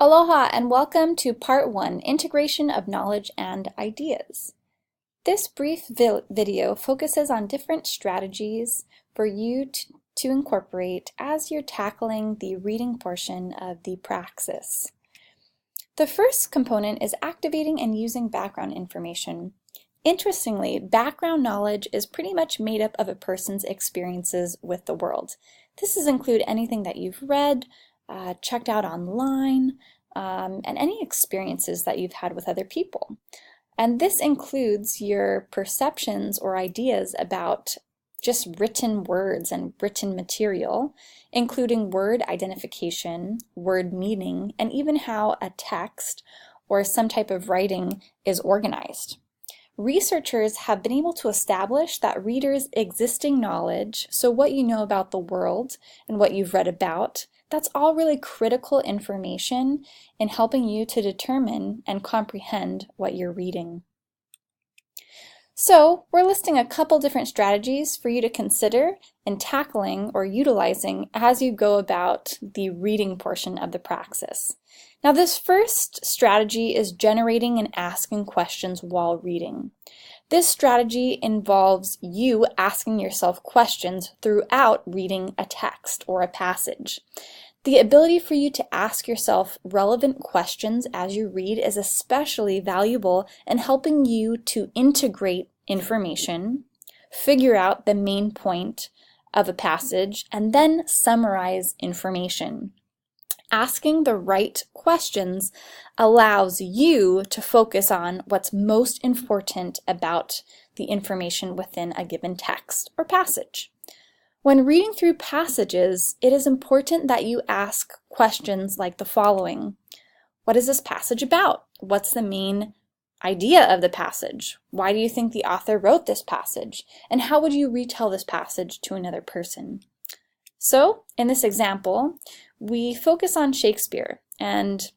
Aloha and welcome to Part 1, Integration of Knowledge and Ideas. This brief video focuses on different strategies for you to incorporate as you're tackling the reading portion of the Praxis. The first component is activating and using background information. Interestingly, background knowledge is pretty much made up of a person's experiences with the world. This does include anything that you've read, checked out online, and any experiences that you've had with other people. And this includes your perceptions or ideas about just written words and written material, including word identification, word meaning, and even how a text or some type of writing is organized. Researchers have been able to establish that readers' existing knowledge, so what you know about the world and what you've read about, that's all really critical information in helping you to determine and comprehend what you're reading. So we're listing a couple different strategies for you to consider in tackling or utilizing as you go about the reading portion of the Praxis. Now this first strategy is generating and asking questions while reading. This strategy involves you asking yourself questions throughout reading a text or a passage. The ability for you to ask yourself relevant questions as you read is especially valuable in helping you to integrate information, figure out the main point of a passage, and then summarize information. Asking the right questions allows you to focus on what's most important about the information within a given text or passage. When reading through passages, it is important that you ask questions like the following. What is this passage about? What's the main idea of the passage? Why do you think the author wrote this passage? And how would you retell this passage to another person? So, in this example, we focus on Shakespeare, and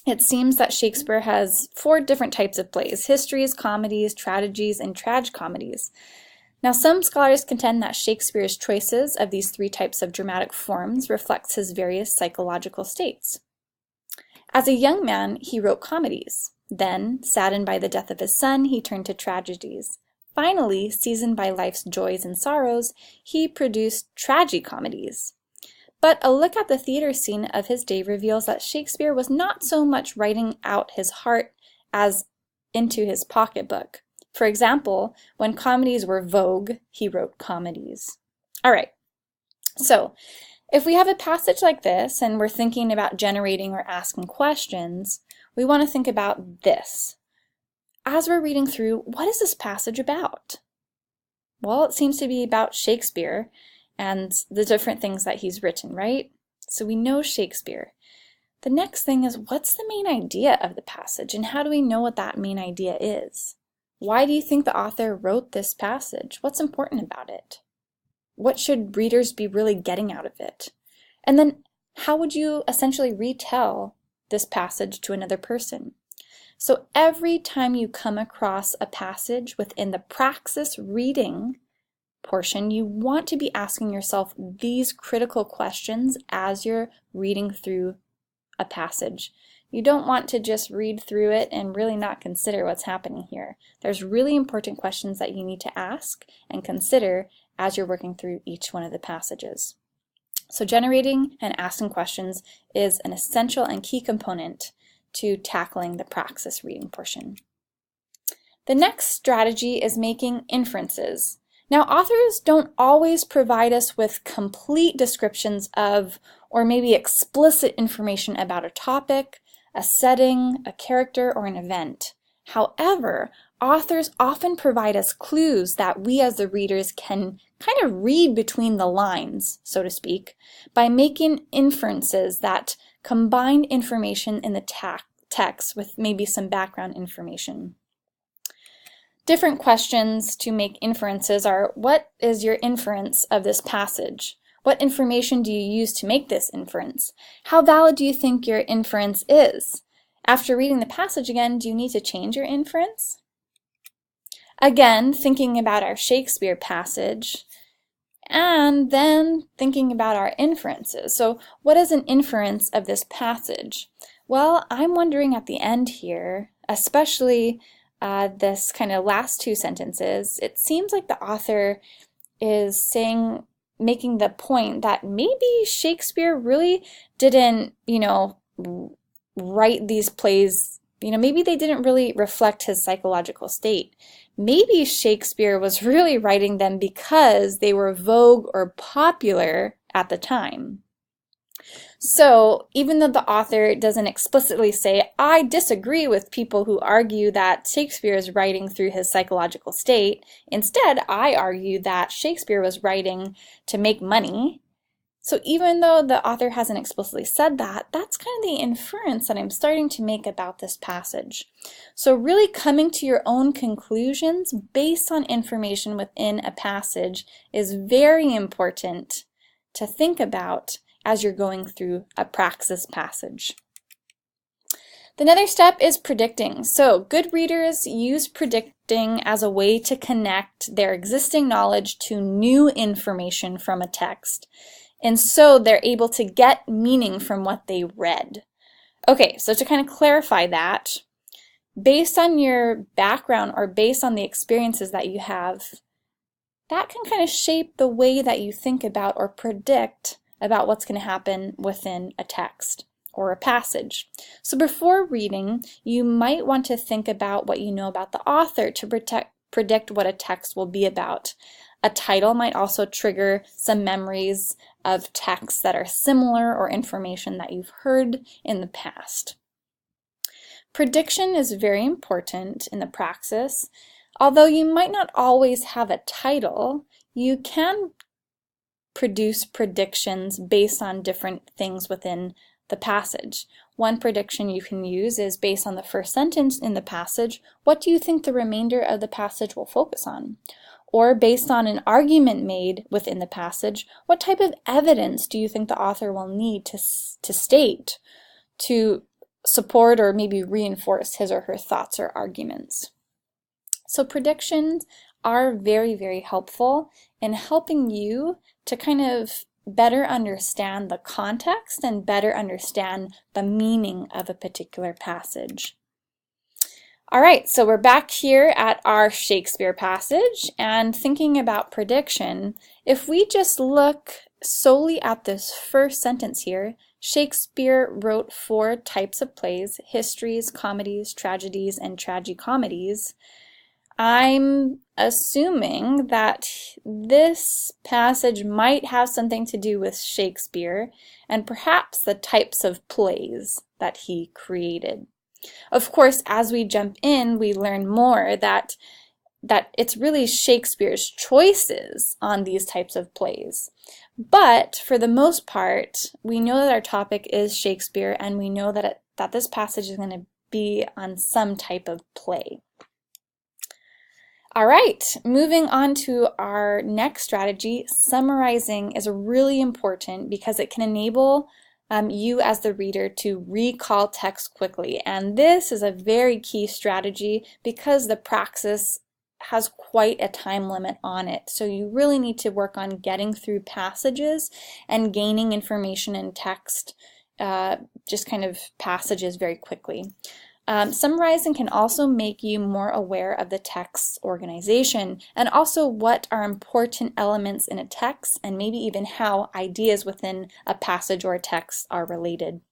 it seems that Shakespeare has 4 different types of plays: histories, comedies, tragedies, and tragicomedies. Now, some scholars contend that Shakespeare's choices of these 3 types of dramatic forms reflects his various psychological states. As a young man, he wrote comedies. Then, saddened by the death of his son, he turned to tragedies. Finally, seasoned by life's joys and sorrows, he produced tragicomedies. But a look at the theater scene of his day reveals that Shakespeare was not so much writing out his heart as into his pocketbook. For example, when comedies were vogue, he wrote comedies. All right, so if we have a passage like this and we're thinking about generating or asking questions, we want to think about this. As we're reading through, what is this passage about? Well, it seems to be about Shakespeare and the different things that he's written, right? So we know Shakespeare. The next thing is, what's the main idea of the passage, and how do we know what that main idea is? Why do you think the author wrote this passage? What's important about it? What should readers be really getting out of it? And then, how would you essentially retell this passage to another person? So every time you come across a passage within the Praxis reading portion, you want to be asking yourself these critical questions as you're reading through a passage. You don't want to just read through it and really not consider what's happening here. There's really important questions that you need to ask and consider as you're working through each one of the passages. So generating and asking questions is an essential and key component to tackling the Praxis reading portion. The next strategy is making inferences. Now, authors don't always provide us with complete descriptions of, or maybe explicit information about a topic, a setting, a character, or an event. However, authors often provide us clues that we as the readers can kind of read between the lines, so to speak, by making inferences that combine information in the text with maybe some background information. Different questions to make inferences are, what is your inference of this passage? What information do you use to make this inference? How valid do you think your inference is? After reading the passage again, do you need to change your inference? Again, thinking about our Shakespeare passage, and then thinking about our inferences. So what is an inference of this passage? Well, I'm wondering at the end here, especially this kind of last two sentences, it seems like the author is making the point that maybe Shakespeare really didn't, write these plays, maybe they didn't really reflect his psychological state. Maybe Shakespeare was really writing them because they were vogue or popular at the time. So even though the author doesn't explicitly say, I disagree with people who argue that Shakespeare is writing through his psychological state, instead I argue that Shakespeare was writing to make money. So even though the author hasn't explicitly said that, that's kind of the inference that I'm starting to make about this passage. So really coming to your own conclusions based on information within a passage is very important to think about as you're going through a Praxis passage. Another step is predicting. So good readers use predicting as a way to connect their existing knowledge to new information from a text. And so they're able to get meaning from what they read. Okay, so to kind of clarify that, based on your background or based on the experiences that you have, that can kind of shape the way that you think about or predict about what's going to happen within a text or a passage. So before reading, you might want to think about what you know about the author to predict what a text will be about. A title might also trigger some memories of texts that are similar or information that you've heard in the past. Prediction is very important in the Praxis. Although you might not always have a title, you can produce predictions based on different things within the passage. One prediction you can use is based on the first sentence in the passage, what do you think the remainder of the passage will focus on? Or based on an argument made within the passage, what type of evidence do you think the author will need to state to support or maybe reinforce his or her thoughts or arguments? So predictions are very, very helpful in helping you to kind of better understand the context and better understand the meaning of a particular passage. All right, so we're back here at our Shakespeare passage and thinking about prediction. If we just look solely at this first sentence here, Shakespeare wrote 4 types of plays: histories, comedies, tragedies, and tragicomedies. I'm assuming that this passage might have something to do with Shakespeare and perhaps the types of plays that he created. Of course, as we jump in, we learn more that it's really Shakespeare's choices on these types of plays. But for the most part, we know that our topic is Shakespeare, and we know that this passage is going to be on some type of play. All right, moving on to our next strategy. Summarizing is really important because it can enable you as the reader to recall text quickly. And this is a very key strategy because the Praxis has quite a time limit on it. So you really need to work on getting through passages and gaining information in text, just kind of passages very quickly. Summarizing can also make you more aware of the text's organization and also what are important elements in a text and maybe even how ideas within a passage or a text are related.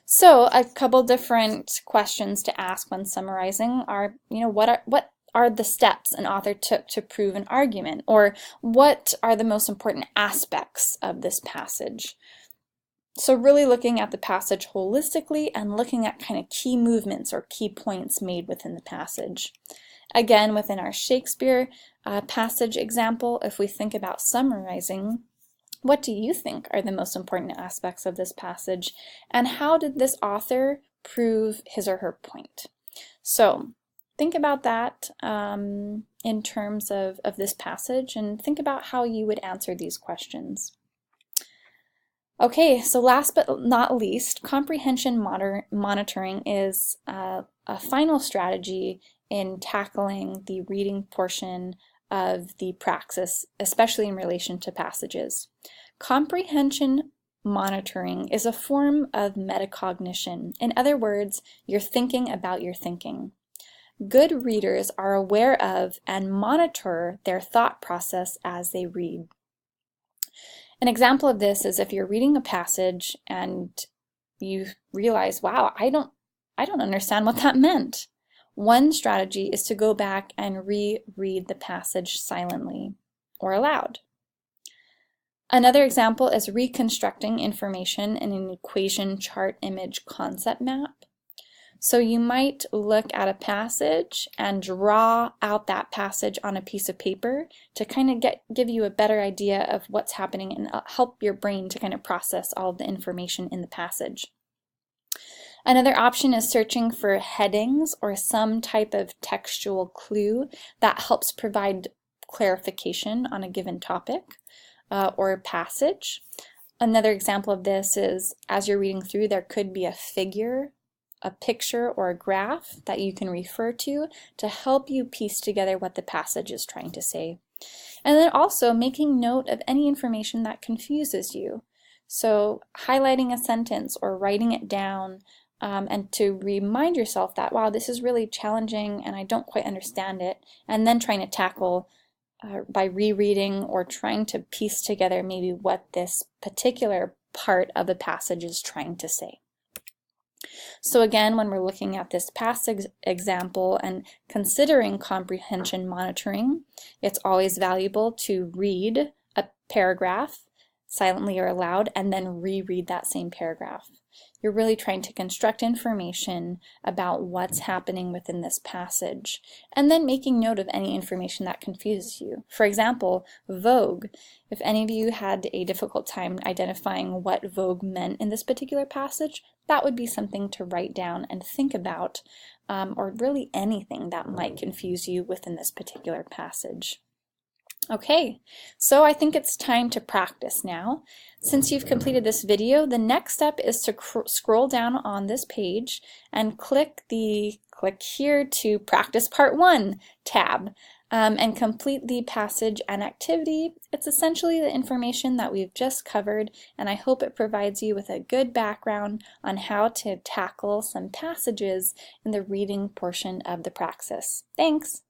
So a couple different questions to ask when summarizing are, what are the steps an author took to prove an argument, or what are the most important aspects of this passage? So really looking at the passage holistically and looking at kind of key movements or key points made within the passage. Again, within our Shakespeare passage example, if we think about summarizing, what do you think are the most important aspects of this passage, and how did this author prove his or her point? So think about that in terms of this passage, and think about how you would answer these questions. Okay, so last but not least, comprehension monitoring is a final strategy in tackling the reading portion of the Praxis, especially in relation to passages. Comprehension monitoring is a form of metacognition. In other words, you're thinking about your thinking. Good readers are aware of and monitor their thought process as they read. An example of this is if you're reading a passage and you realize, wow, I don't understand what that meant. One strategy is to go back and reread the passage silently or aloud. Another example is reconstructing information in an equation, chart, image, concept map. So you might look at a passage and draw out that passage on a piece of paper to kind of give you a better idea of what's happening and help your brain to kind of process all of the information in the passage. Another option is searching for headings or some type of textual clue that helps provide clarification on a given topic or passage. Another example of this is as you're reading through, there could be a figure, a picture, or a graph that you can refer to help you piece together what the passage is trying to say. And then also making note of any information that confuses you. So highlighting a sentence or writing it down and to remind yourself that, wow, this is really challenging and I don't quite understand it, and then trying to tackle by rereading or trying to piece together maybe what this particular part of the passage is trying to say. So again, when we're looking at this past example and considering comprehension monitoring, it's always valuable to read a paragraph silently or aloud and then reread that same paragraph. You're really trying to construct information about what's happening within this passage and then making note of any information that confuses you. For example, Vogue. If any of you had a difficult time identifying what Vogue meant in this particular passage, that would be something to write down and think about, or really anything that might confuse you within this particular passage. Okay, so I think it's time to practice now. Since you've completed this video, the next step is to scroll down on this page and click here to Practice Part 1 tab and complete the passage and activity. It's essentially the information that we've just covered, and I hope it provides you with a good background on how to tackle some passages in the reading portion of the Praxis. Thanks!